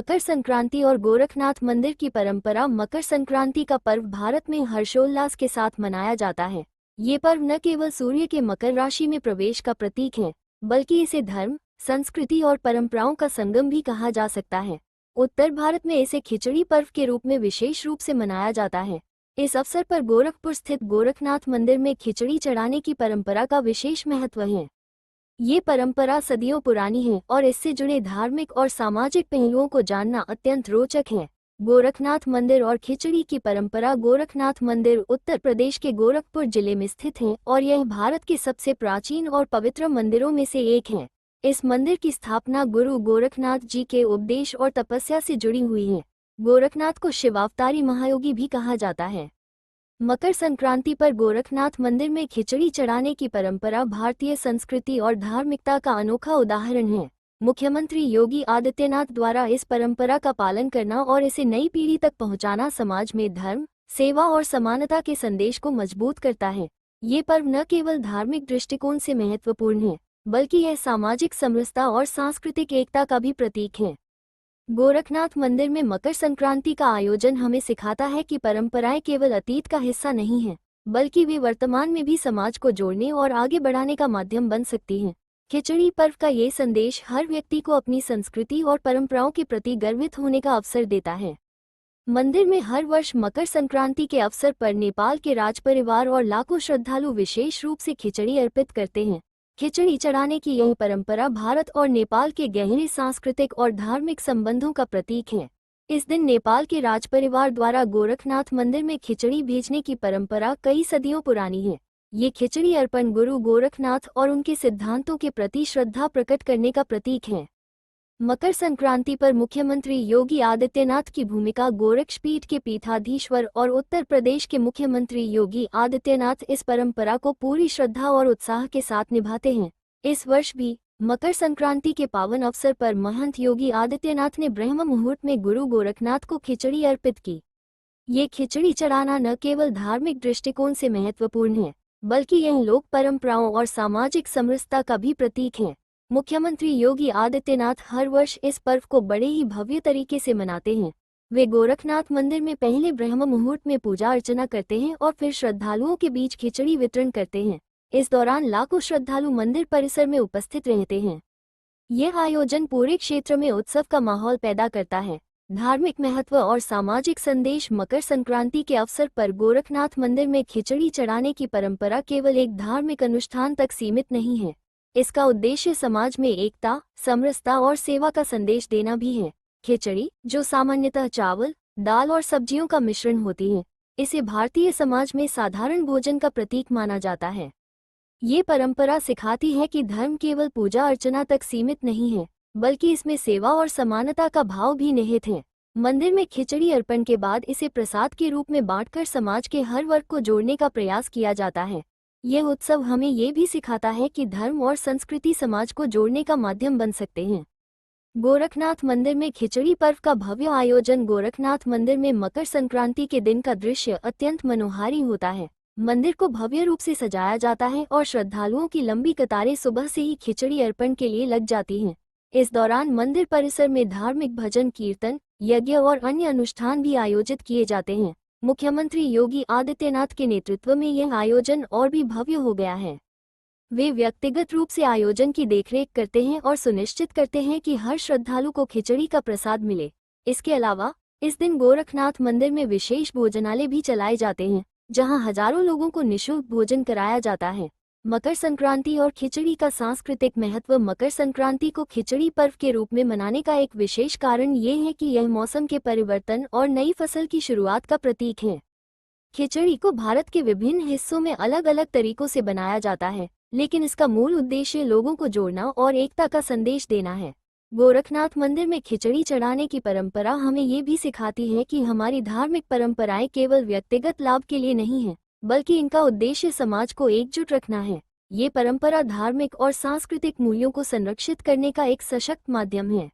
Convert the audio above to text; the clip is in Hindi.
मकर संक्रांति और गोरखनाथ मंदिर की परंपरा। मकर संक्रांति का पर्व भारत में हर्षोल्लास के साथ मनाया जाता है। ये पर्व न केवल सूर्य के मकर राशि में प्रवेश का प्रतीक है, बल्कि इसे धर्म, संस्कृति और परंपराओं का संगम भी कहा जा सकता है। उत्तर भारत में इसे खिचड़ी पर्व के रूप में विशेष रूप से मनाया जाता है। इस अवसर पर गोरखपुर स्थित गोरखनाथ मंदिर में खिचड़ी चढ़ाने की परंपरा का विशेष महत्व है। ये परंपरा सदियों पुरानी है और इससे जुड़े धार्मिक और सामाजिक पहलुओं को जानना अत्यंत रोचक है। गोरखनाथ मंदिर और खिचड़ी की परंपरा। गोरखनाथ मंदिर उत्तर प्रदेश के गोरखपुर जिले में स्थित है और यह भारत के सबसे प्राचीन और पवित्र मंदिरों में से एक है। इस मंदिर की स्थापना गुरु गोरखनाथ जी के उपदेश और तपस्या से जुड़ी हुई है। गोरखनाथ को शिवावतारी महायोगी भी कहा जाता है। मकर संक्रांति पर गोरखनाथ मंदिर में खिचड़ी चढ़ाने की परंपरा भारतीय संस्कृति और धार्मिकता का अनोखा उदाहरण है। मुख्यमंत्री योगी आदित्यनाथ द्वारा इस परंपरा का पालन करना और इसे नई पीढ़ी तक पहुंचाना समाज में धर्म, सेवा और समानता के संदेश को मजबूत करता है। ये पर्व न केवल धार्मिक दृष्टिकोण से महत्वपूर्ण है, बल्कि यह सामाजिक समरसता और सांस्कृतिक एकता का भी प्रतीक है। गोरखनाथ मंदिर में मकर संक्रांति का आयोजन हमें सिखाता है कि परंपराएं केवल अतीत का हिस्सा नहीं हैं, बल्कि वे वर्तमान में भी समाज को जोड़ने और आगे बढ़ाने का माध्यम बन सकती हैं। खिचड़ी पर्व का ये संदेश हर व्यक्ति को अपनी संस्कृति और परंपराओं के प्रति गर्वित होने का अवसर देता है। मंदिर में हर वर्ष मकर संक्रांति के अवसर पर नेपाल के राजपरिवार और लाखों श्रद्धालु विशेष रूप से खिचड़ी अर्पित करते हैं। खिचड़ी चढ़ाने की यह परंपरा भारत और नेपाल के गहरे सांस्कृतिक और धार्मिक संबंधों का प्रतीक है। इस दिन नेपाल के राजपरिवार द्वारा गोरखनाथ मंदिर में खिचड़ी भेजने की परंपरा कई सदियों पुरानी है। ये खिचड़ी अर्पण गुरु गोरखनाथ और उनके सिद्धांतों के प्रति श्रद्धा प्रकट करने का प्रतीक है। मकर संक्रांति पर मुख्यमंत्री योगी आदित्यनाथ की भूमिका। गोरक्षपीठ के पीठाधीश्वर और उत्तर प्रदेश के मुख्यमंत्री योगी आदित्यनाथ इस परंपरा को पूरी श्रद्धा और उत्साह के साथ निभाते हैं। इस वर्ष भी मकर संक्रांति के पावन अवसर पर महंत योगी आदित्यनाथ ने ब्रह्म मुहूर्त में गुरु गोरखनाथ को खिचड़ी अर्पित की। ये खिचड़ी चढ़ाना न केवल धार्मिक दृष्टिकोण से महत्वपूर्ण है, बल्कि यह लोक परंपराओं और सामाजिक समरसता का भी प्रतीक है। मुख्यमंत्री योगी आदित्यनाथ हर वर्ष इस पर्व को बड़े ही भव्य तरीके से मनाते हैं। वे गोरखनाथ मंदिर में पहले ब्रह्म मुहूर्त में पूजा अर्चना करते हैं और फिर श्रद्धालुओं के बीच खिचड़ी वितरण करते हैं। इस दौरान लाखों श्रद्धालु मंदिर परिसर में उपस्थित रहते हैं। यह आयोजन पूरे क्षेत्र में उत्सव का माहौल पैदा करता है। धार्मिक महत्व और सामाजिक संदेश। मकर संक्रांति के अवसर पर गोरखनाथ मंदिर में खिचड़ी चढ़ाने की परंपरा केवल एक धार्मिक अनुष्ठान तक सीमित नहीं है। इसका उद्देश्य समाज में एकता, समरसता और सेवा का संदेश देना भी है। खिचड़ी, जो सामान्यतः चावल, दाल और सब्जियों का मिश्रण होती है, इसे भारतीय समाज में साधारण भोजन का प्रतीक माना जाता है। ये परंपरा सिखाती है कि धर्म केवल पूजा अर्चना तक सीमित नहीं है, बल्कि इसमें सेवा और समानता का भाव भी निहित है। मंदिर में खिचड़ी अर्पण के बाद इसे प्रसाद के रूप में बांटकर समाज के हर वर्ग को जोड़ने का प्रयास किया जाता है। यह उत्सव हमें ये भी सिखाता है कि धर्म और संस्कृति समाज को जोड़ने का माध्यम बन सकते हैं। गोरखनाथ मंदिर में खिचड़ी पर्व का भव्य आयोजन। गोरखनाथ मंदिर में मकर संक्रांति के दिन का दृश्य अत्यंत मनोहारी होता है। मंदिर को भव्य रूप से सजाया जाता है और श्रद्धालुओं की लंबी कतारें सुबह से ही खिचड़ी अर्पण के लिए लग जाती हैं। इस दौरान मंदिर परिसर में धार्मिक भजन, कीर्तन, यज्ञ और अन्य अनुष्ठान भी आयोजित किए जाते हैं। मुख्यमंत्री योगी आदित्यनाथ के नेतृत्व में यह आयोजन और भी भव्य हो गया है। वे व्यक्तिगत रूप से आयोजन की देखरेख करते हैं और सुनिश्चित करते हैं कि हर श्रद्धालु को खिचड़ी का प्रसाद मिले। इसके अलावा इस दिन गोरखनाथ मंदिर में विशेष भोजनालय भी चलाए जाते हैं, जहां हजारों लोगों को निःशुल्क भोजन कराया जाता है। मकर संक्रांति और खिचड़ी का सांस्कृतिक महत्व। मकर संक्रांति को खिचड़ी पर्व के रूप में मनाने का एक विशेष कारण ये है कि यह मौसम के परिवर्तन और नई फसल की शुरुआत का प्रतीक है। खिचड़ी को भारत के विभिन्न हिस्सों में अलग अलग तरीकों से बनाया जाता है, लेकिन इसका मूल उद्देश्य लोगों को जोड़ना और एकता का संदेश देना है। गोरखनाथ मंदिर में खिचड़ी चढ़ाने की परंपरा हमें ये भी सिखाती है कि हमारी धार्मिक परंपराएं केवल व्यक्तिगत लाभ के लिए नहीं हैं, बल्कि इनका उद्देश्य समाज को एकजुट रखना है। ये परंपरा धार्मिक और सांस्कृतिक मूल्यों को संरक्षित करने का एक सशक्त माध्यम है।